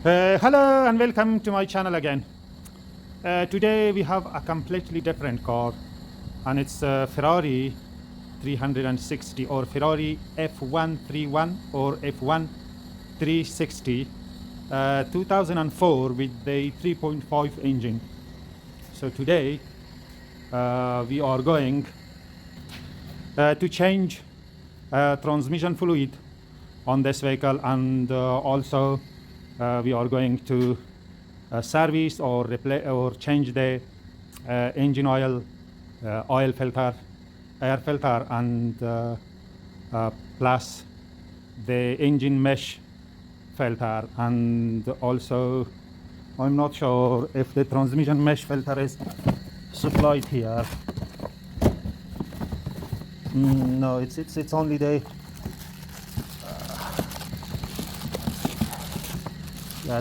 Hello and welcome to my channel again. Today we have a completely different car, and it's a Ferrari 360 or Ferrari F131 or F1 360 2004 with the 3.5 engine. So today we are going to change transmission fluid on this vehicle, and also we are going to service or replace or change the engine oil, oil filter, air filter, and plus the engine mesh filter. And also I'm not sure if the transmission mesh filter is supplied here. No, it's only the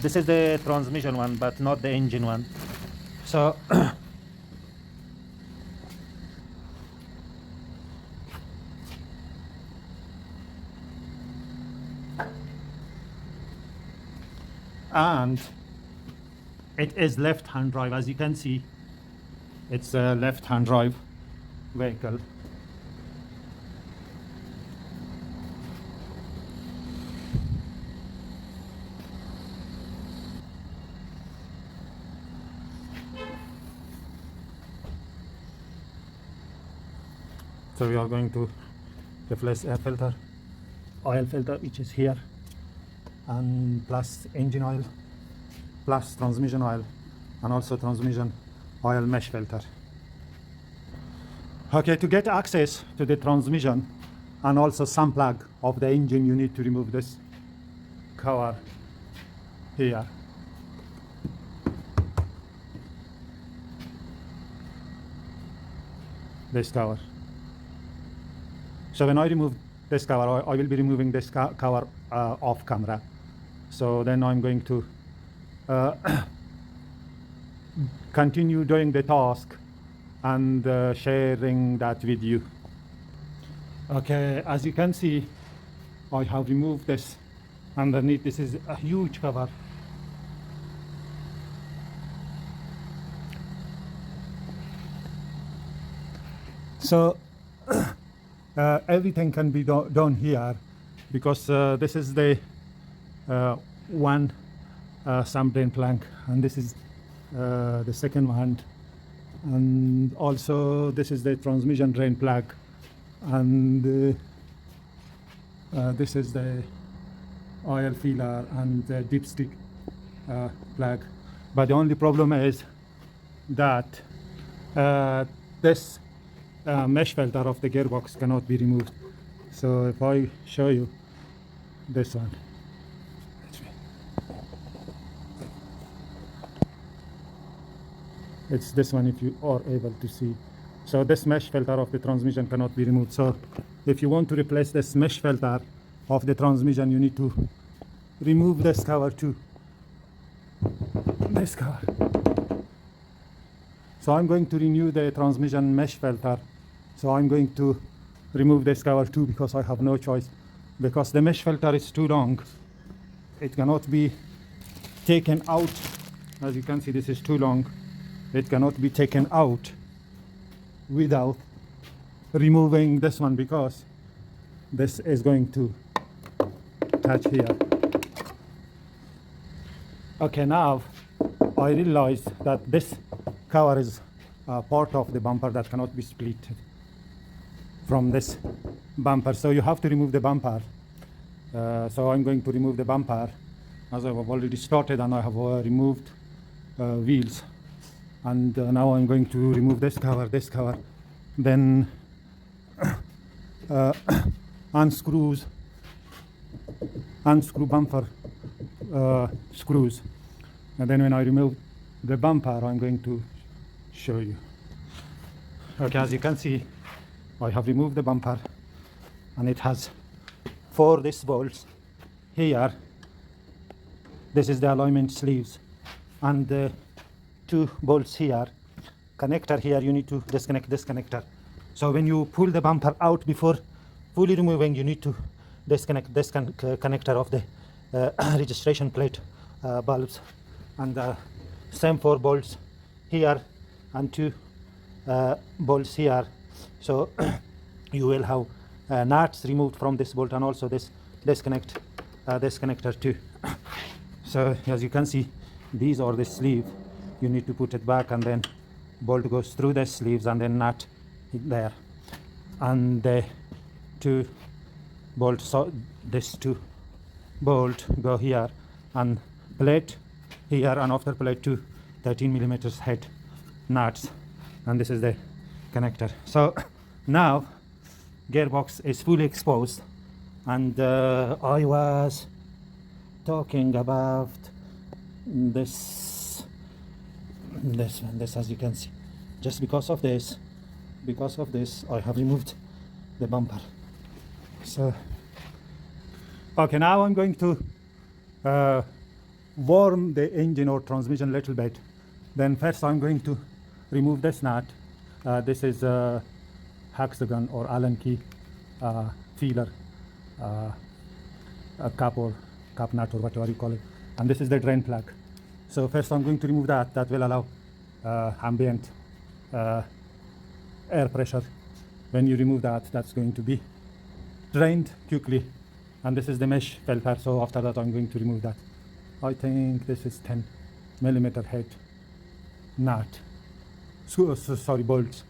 this is the transmission one, but not the engine one. So and it is left-hand drive. As you can see, it's a left-hand drive vehicle. So we are going to replace air filter, oil filter, which is here, and plus engine oil, plus transmission oil, and also transmission oil mesh filter. Okay, to get access to the transmission and also some plug of the engine, you need to remove this cover here. This cover. So when I remove this cover, I will be removing this cover off camera. So then I'm going to continue doing the task and sharing that with you. Okay, as you can see, I have removed this underneath. This is a huge cover. So everything can be done here, because this is the one submarine plank, and this is the second one, and also this is the transmission drain plug, and this is the oil filler and the dipstick plug. But the only problem is that this mesh filter of the gearbox cannot be removed. So if I show you this one, it's this one, if you are able to see. So this mesh filter of the transmission cannot be removed. So if you want to replace this mesh filter of the transmission, you need to remove this cover too, this cover. So I'm going to renew the transmission mesh filter. So I'm going to remove this cover too, because I have no choice, because the mesh filter is too long. It cannot be taken out. As you can see, this is too long. It cannot be taken out without removing this one, because this is going to touch here. Okay, now I realized that this cover is part of the bumper that cannot be split from this bumper. So you have to remove the bumper. So I'm going to remove the bumper, as I have already started, and I have removed wheels. And now I'm going to remove this cover, then unscrew bumper screws. And then when I remove the bumper, I'm going to show you. Okay, as you can see, I have removed the bumper, and it has 4 these bolts here. This is the alignment sleeves, and 2 bolts here. Connector here, you need to disconnect this connector. So when you pull the bumper out before fully removing, you need to disconnect this connector of the registration plate bulbs, and same 4 bolts here and 2 bolts here. So you will have nuts removed from this bolt, and also this connector too. So as you can see, these are the sleeve. You need to put it back, and then bolt goes through the sleeves, and then nut there, and the 2 bolts. So this 2 bolt go here, and plate here, and after plate 2 13mm head nuts, and this is the connector. So now gearbox is fully exposed, and I was talking about this one, as you can see, just because of this I have removed the bumper. So okay, now I'm going to warm the engine or transmission a little bit. Then first I'm going to remove this nut. This is a hexagon or Allen key feeler, a cup nut or whatever you call it, and this is the drain plug. So first I'm going to remove that. That will allow ambient air pressure. When you remove that, that's going to be drained quickly. And this is the mesh filter. So after that I'm going to remove that. I think this is 10mm head nut. Sorry, bolts.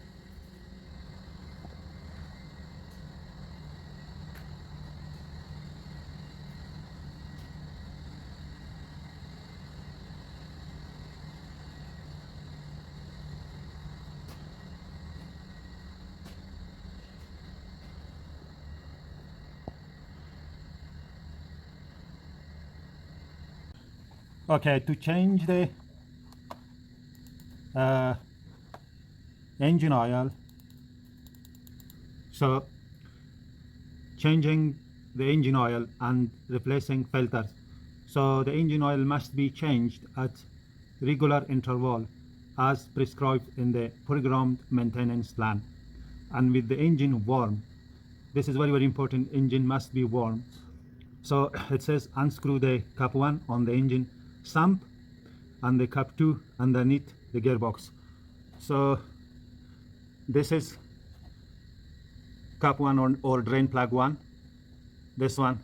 Okay, to change the engine oil, so changing the engine oil and replacing filters. So the engine oil must be changed at regular interval as prescribed in the programmed maintenance plan, and with the engine warm. This is very important. Engine must be warm. So it says unscrew the cap 1 on the engine sump and the cap 2 underneath the gearbox. So this is cap 1 or drain plug 1, this one,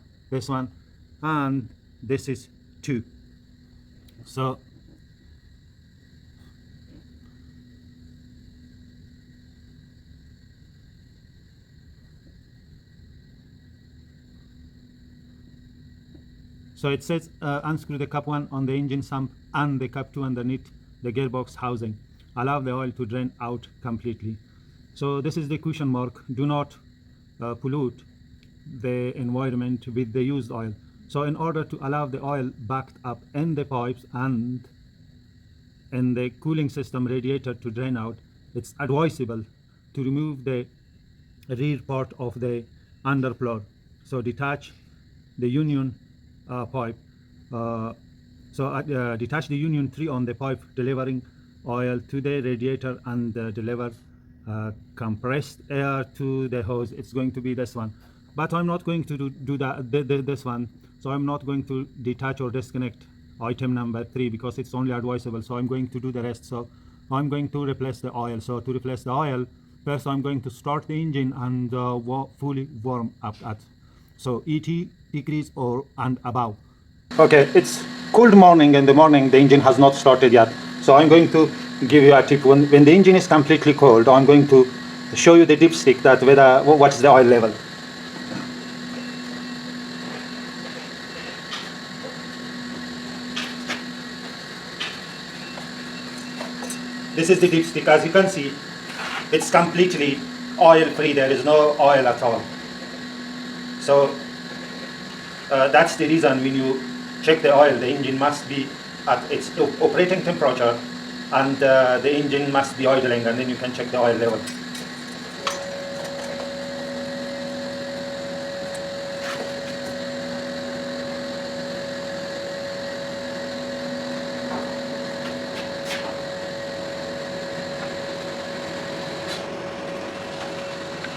and this is 2. So it says unscrew the cap 1 on the engine sump and the cap 2 underneath the gearbox housing. Allow the oil to drain out completely. So this is the question mark. Do not pollute the environment with the used oil. So in order to allow the oil backed up in the pipes and in the cooling system radiator to drain out, it's advisable to remove the rear part of the underfloor. So detach the union pipe. Detach the union 3 on the pipe delivering oil to the radiator, and deliver compressed air to the hose. It's going to be this one, but I'm not going to do that this one. So I'm not going to detach or disconnect item number 3 because it's only advisable. So I'm going to do the rest. So I'm going to replace the oil. So to replace the oil, first I'm going to start the engine and fully warm up at so ET degrees or and above. Okay, it's cold morning. In the morning the engine has not started yet. So I'm going to give you a tip. When the engine is completely cold, I'm going to show you the dipstick that whether what's the oil level. This is the dipstick. As you can see, it's completely oil free. There is no oil at all. So that's the reason when you check the oil, the engine must be at its operating temperature, and the engine must be idling, and then you can check the oil level.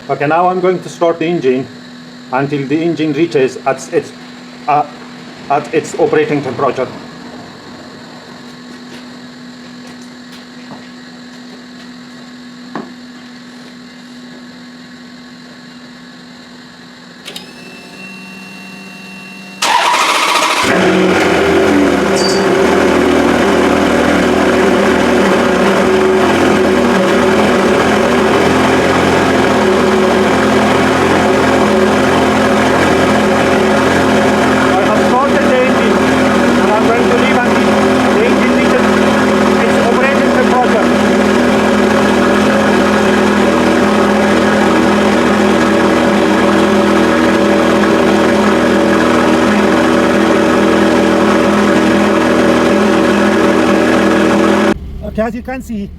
Okay, now I'm going to start the engine until the engine reaches at its operating temperature. Okay, as you can see,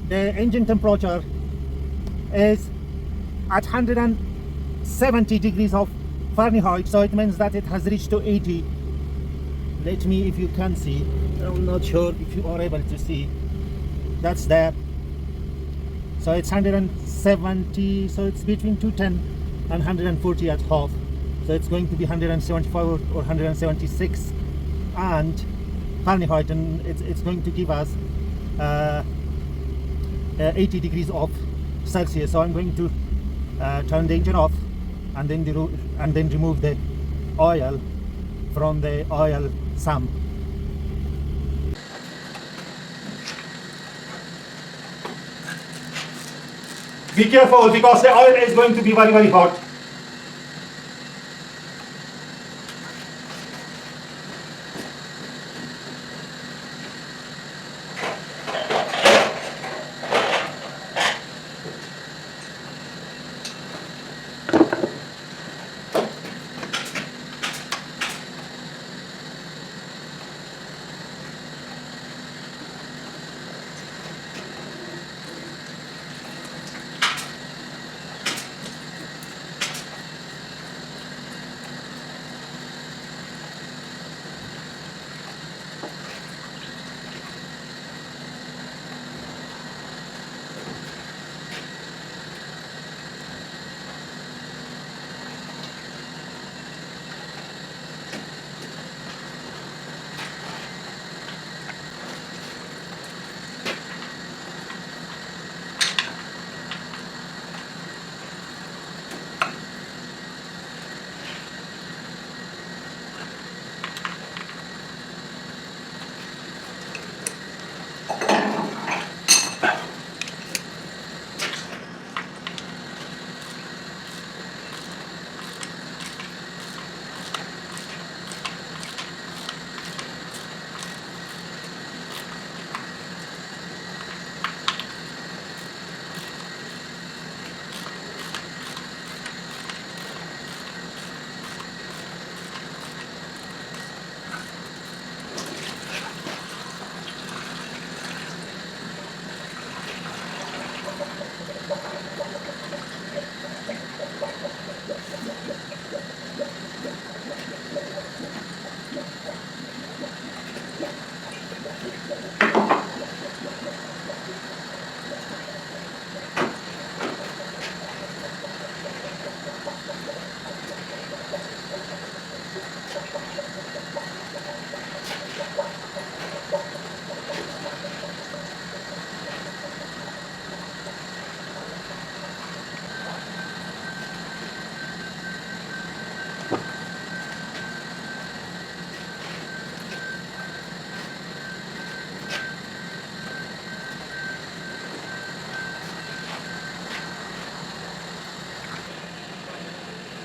the engine temperature is at 170 degrees of Fahrenheit, so it means that it has reached to 80. Let me, if you can see, I'm not sure if you are able to see, that's there. So it's 170, so it's between 210 and 140 at half. So it's going to be 175 or 176 and Fahrenheit, and it's going to give us 80 degrees of Celsius. So I'm going to turn the engine off and then remove the oil from the oil sump. Be careful because the oil is going to be very, very hot.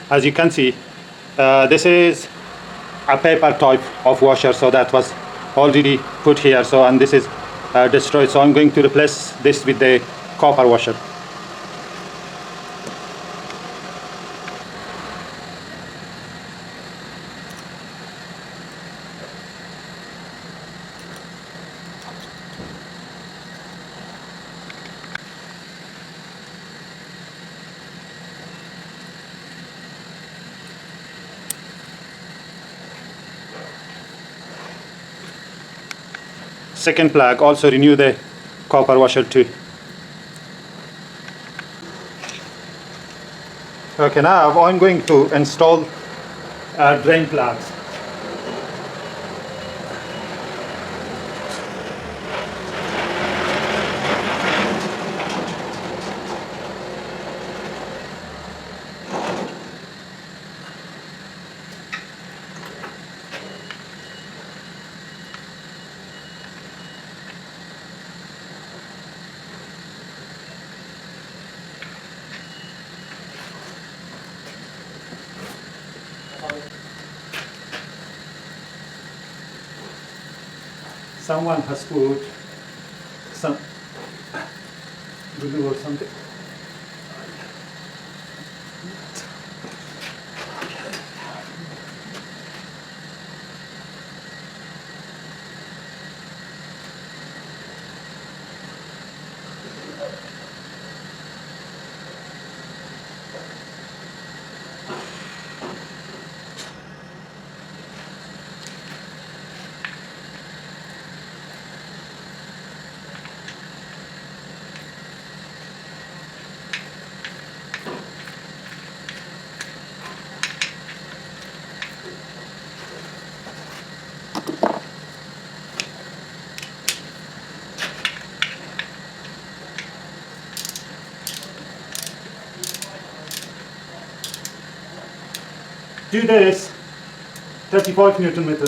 As you can see, this is a paper type of washer, so that was already put here, so and this is destroyed, so I'm going to replace this with the copper washer. Second plug, also renew the copper washer too. Okay, now I'm going to install drain plugs. Someone has put some glue or something. do this 35 Newton meter.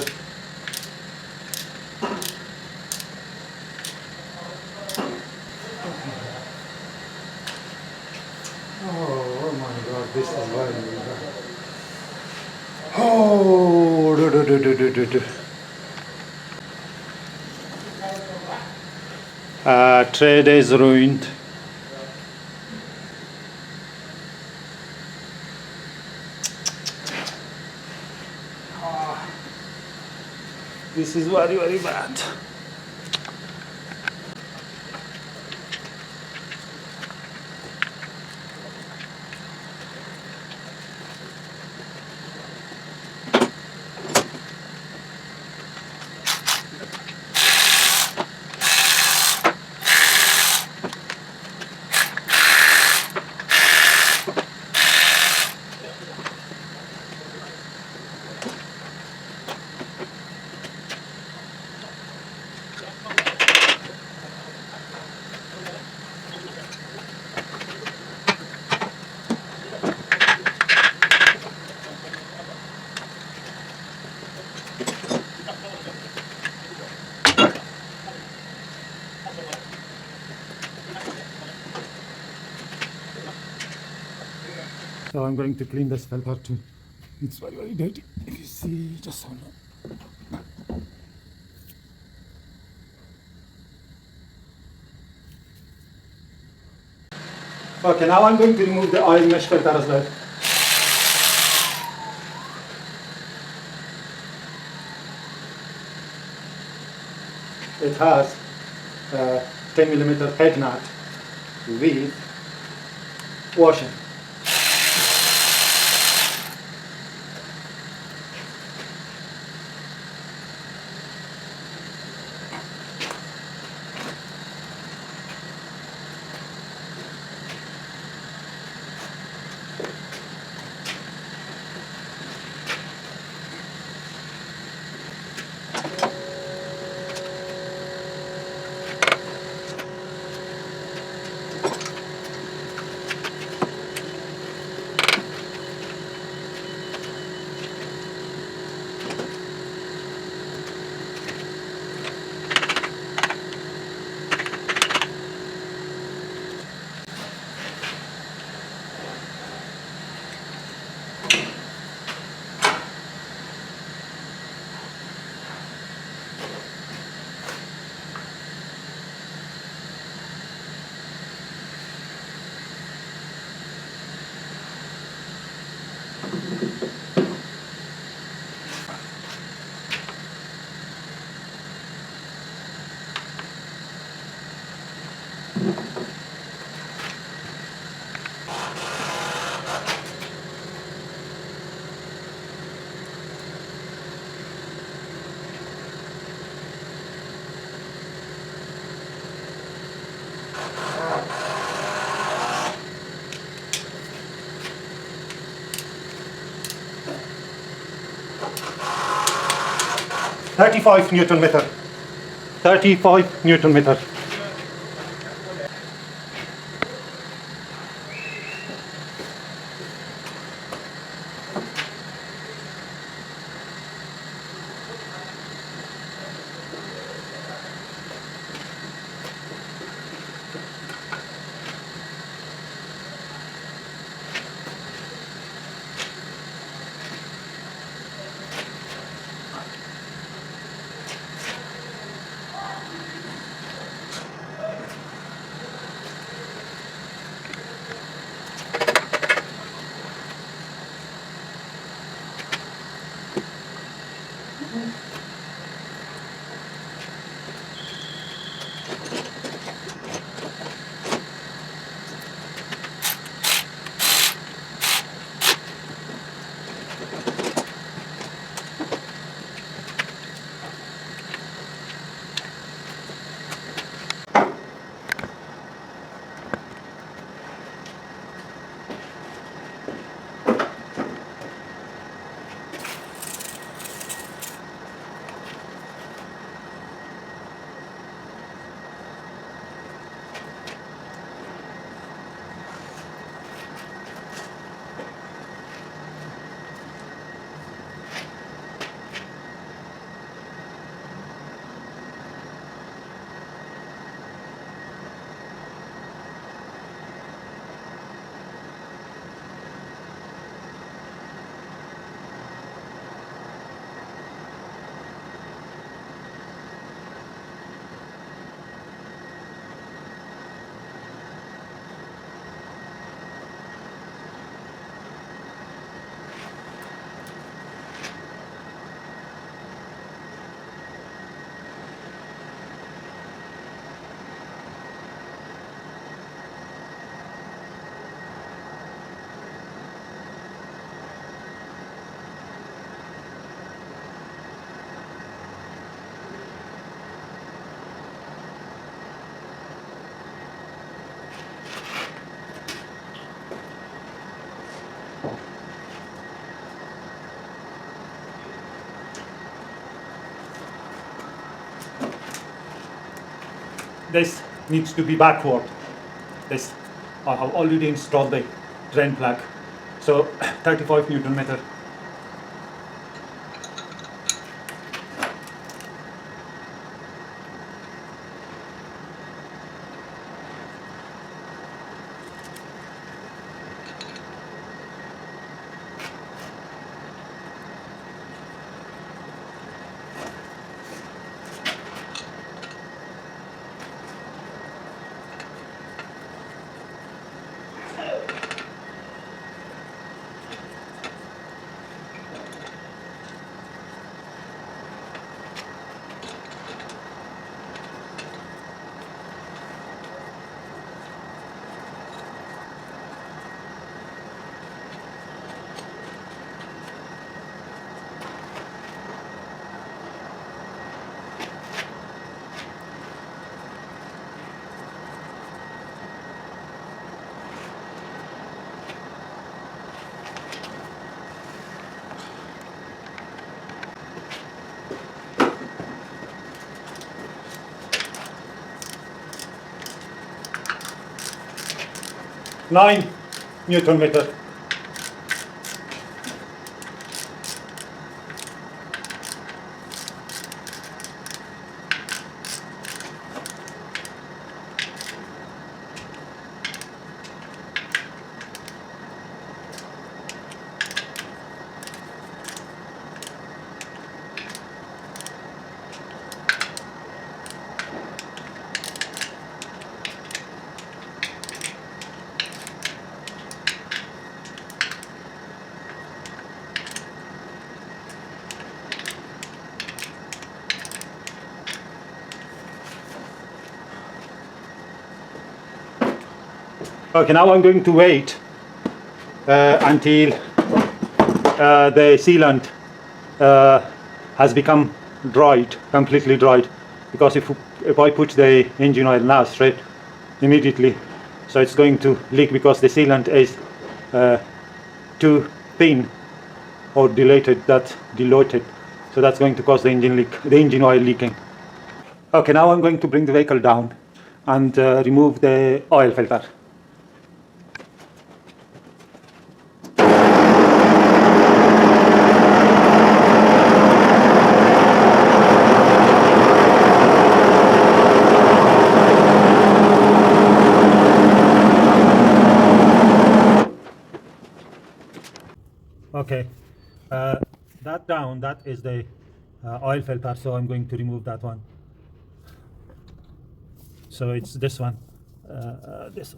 Oh my god, this is very bad. Oh, trade is ruined. This is very, very bad. So I'm going to clean this filter too. It's very, very dirty. If you see, just hold on. Okay, now I'm going to remove the oil mesh filter as well. It has a 10mm head nut with washing. $35 Newton meter. 35 Newton meter. this needs to be backward. This, I have already installed the drain plug. So 35 Newton meter. Nine Newton meter. Okay, now I'm going to wait until the sealant has become dried, completely dried. Because if I put the engine oil now straight immediately, so it's going to leak because the sealant is too thin or dilated. So that's going to cause the engine oil leaking. Okay, now I'm going to bring the vehicle down and remove the oil filter. Okay, that is the oil filter, so I'm going to remove that one. So it's this one, this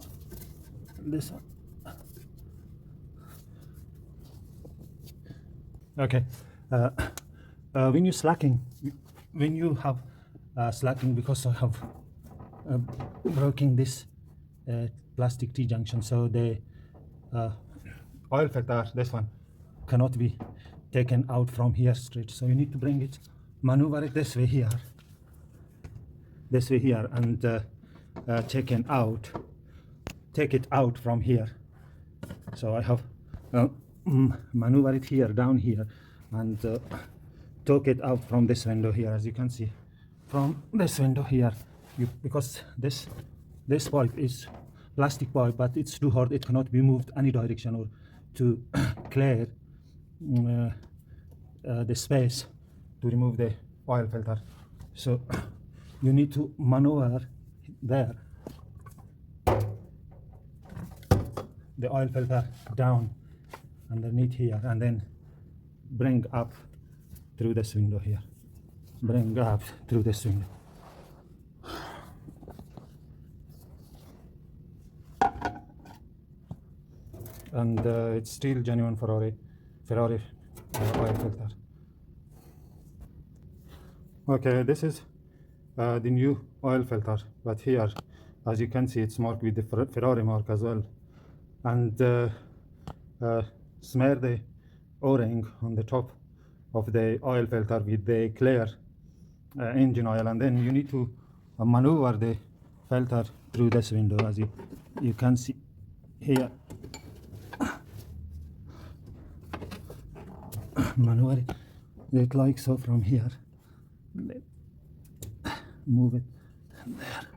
one. Okay, when you have slacking, because I have broken this plastic T-junction, so the oil filter, this one, cannot be taken out from here straight. So you need to bring it, maneuver it this way here, and take it out from here. So I have maneuver it here, down here, and took it out from this window here, as you can see, from this window here. Because this pipe is plastic pipe, but it's too hard, it cannot be moved any direction or to clear the space to remove the oil filter. So you need to maneuver there the oil filter down underneath here, and then bring up through this window here, and it's still genuine Ferrari oil filter. Okay, this is the new oil filter, but here, as you can see, it's marked with the Ferrari mark as well. And smear the O-ring on the top of the oil filter with the clear engine oil, and then you need to maneuver the filter through this window, as you can see here. Maneuver it like so from here, move it there,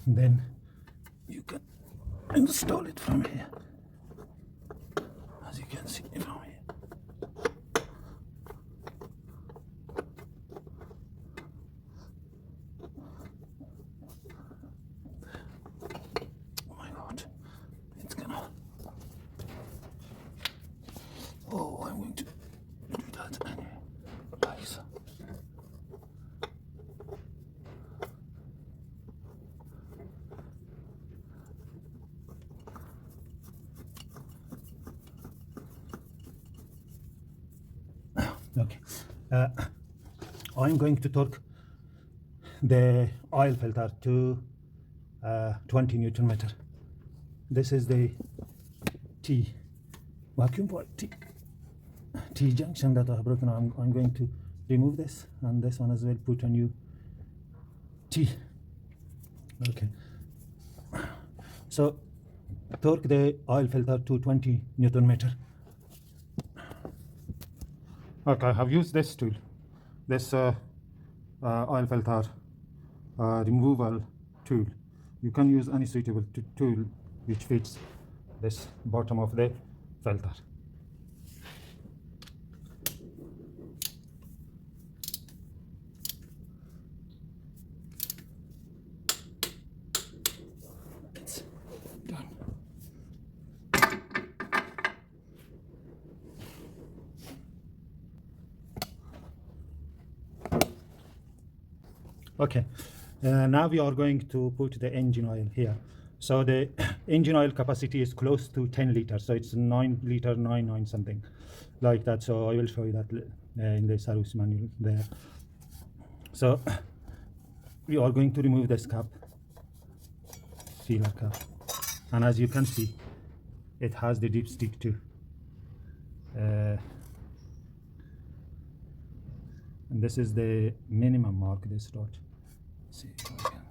then you can install it from here, as you can see from here. Oh my god, it's gonna, oh, I'm going to do that anyway, like so. Okay, I'm going to torque the oil filter to 20 Newton meter. This is the T vacuum point T junction that I have broken. I'm going to remove this, and this one as well, put a new T. Okay, so torque the oil filter to 20 Newton meter. Okay, I have used this tool, this oil filter removal tool. You can use any suitable tool which fits this bottom of the filter. It's done. Okay, now we are going to put the engine oil here. So the engine oil capacity is close to 10 liters, so it's 9 liter, 9 something like that. So I will show you that in the service manual there. So we are going to remove this cap, sealer cap, and as you can see, it has the dipstick too. And this is the minimum mark, this dot. See if I can.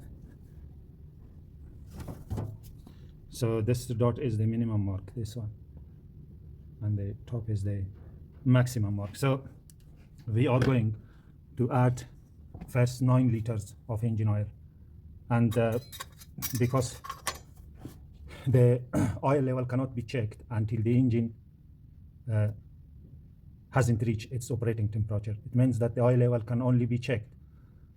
So this dot is the minimum mark, this one, and the top is the maximum mark. So we are going to add first 9 liters of engine oil, and because the oil level cannot be checked until the engine hasn't reached its operating temperature. It means that the oil level can only be checked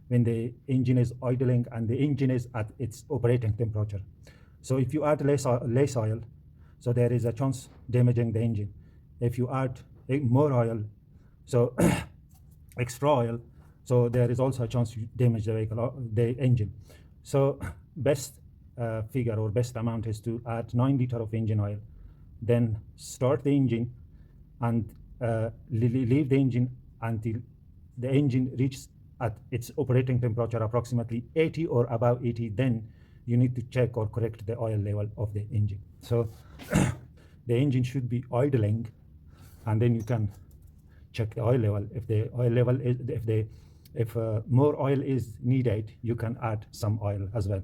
when the engine is idling and the engine is at its operating temperature. So if you add less oil, so there is a chance damaging the engine. If you add more oil, so extra oil, so there is also a chance you damage the vehicle, the engine. So best figure or best amount is to add 9 liters of engine oil, then start the engine and leave the engine until the engine reaches at its operating temperature approximately 80 or above 80. Then you need to check or correct the oil level of the engine. So the engine should be idling, and then you can check the oil level. If the oil level is, if more oil is needed, you can add some oil as well.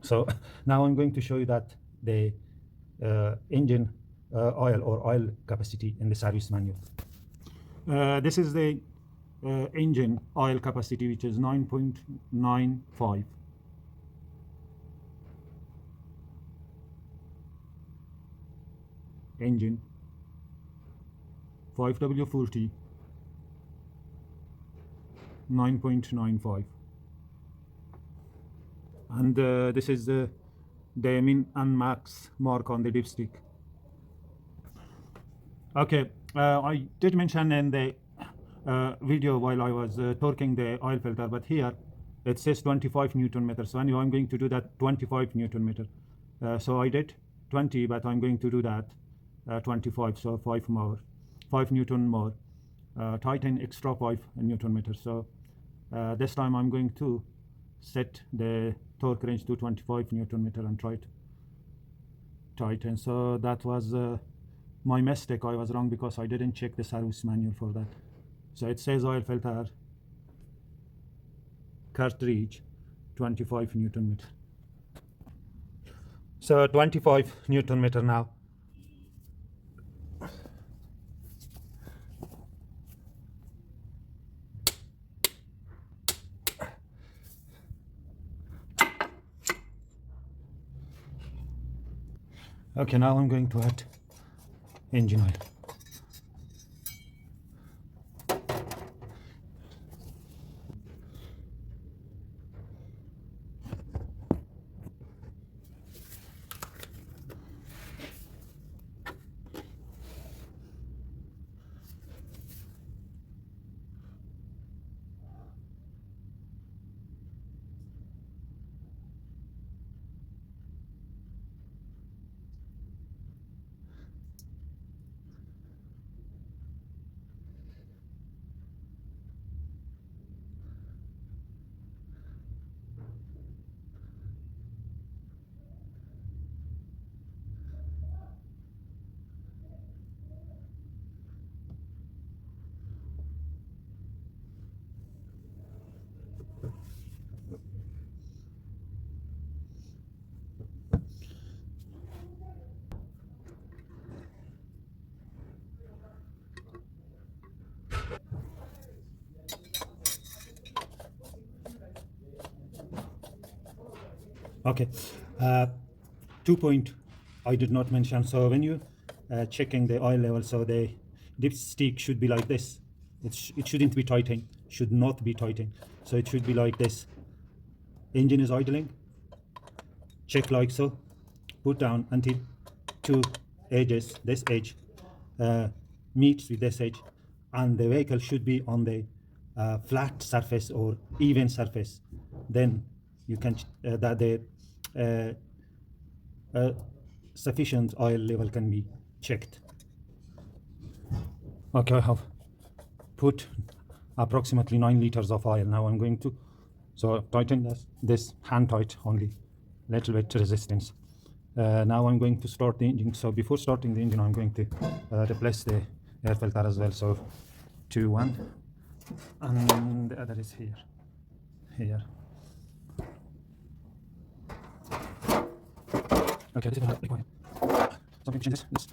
So now I'm going to show you that the engine oil or oil capacity in the service manual. This is the engine oil capacity, which is 9.95. Engine 5W40 9.95, and this is the min and max mark on the dipstick. Okay, I did mention in the video while I was torquing the oil filter, but here it says 25 Newton meter. So anyway, I'm going to do that 25 Newton meter. So I did 20, but I'm going to do that 25, so 5 Newton more, tighten extra 5 Newton meter. So this time I'm going to set the torque range to 25 Newton meter and try to tighten. So that was my mistake. I was wrong because I didn't check the service manual for that. So it says oil filter cartridge 25 Newton meter. So 25 Newton meter now. Okay, now I'm going to add engine oil. Okay, 2 point I did not mention. So when you checking the oil level, so the dipstick should be like this. It shouldn't be tightening, should not be tightening. So it should be like this. Engine is idling, check like so, put down until two edges, this edge meets with this edge, and the vehicle should be on the flat surface or even surface. Then you can that the sufficient oil level can be checked. Okay, I have put approximately 9 liters of oil. Now I'm going to tighten this hand tight only, little bit resistance. Now I'm going to start the engine. So before starting the engine, I'm going to replace the air filter as well. So 2, 1, and the other is here. Okay, this is going to be quiet. So I'm going to change this.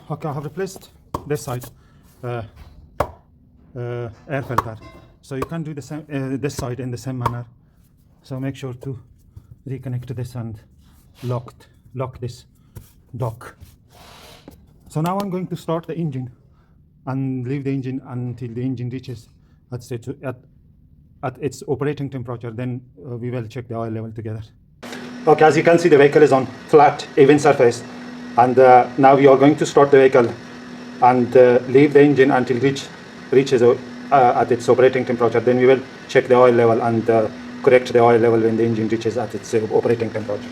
Okay, I have replaced this side air filter. So you can do the same this side in the same manner. So make sure to reconnect this and lock this dock. So now I'm going to start the engine and leave the engine until the engine reaches at its operating temperature. Then we will check the oil level together. Okay, as you can see, the vehicle is on flat, even surface. And now we are going to start the vehicle and leave the engine until reaches at its operating temperature, then we will check the oil level and correct the oil level when the engine reaches at its operating temperature.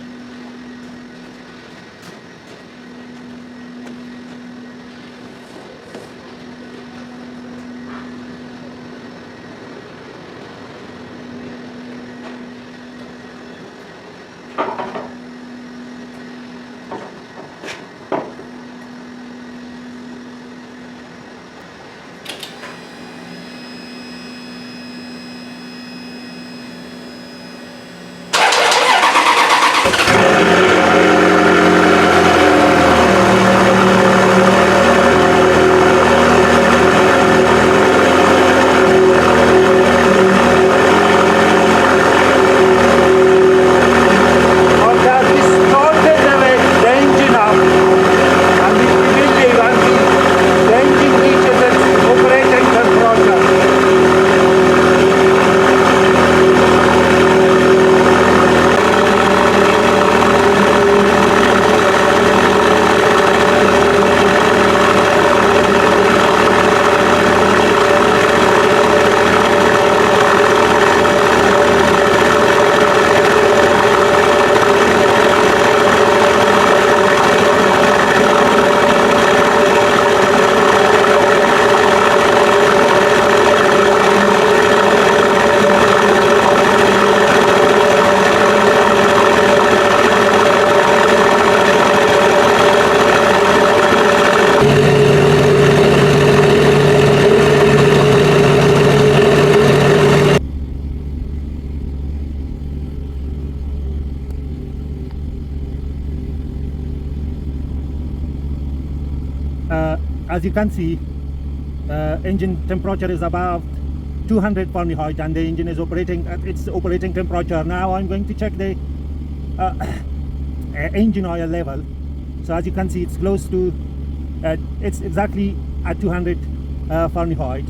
As you can see, engine temperature is above 200 Fahrenheit and the engine is operating at its operating temperature. Now I'm going to check the engine oil level. So as you can see, it's close to, it's exactly at 200 Fahrenheit.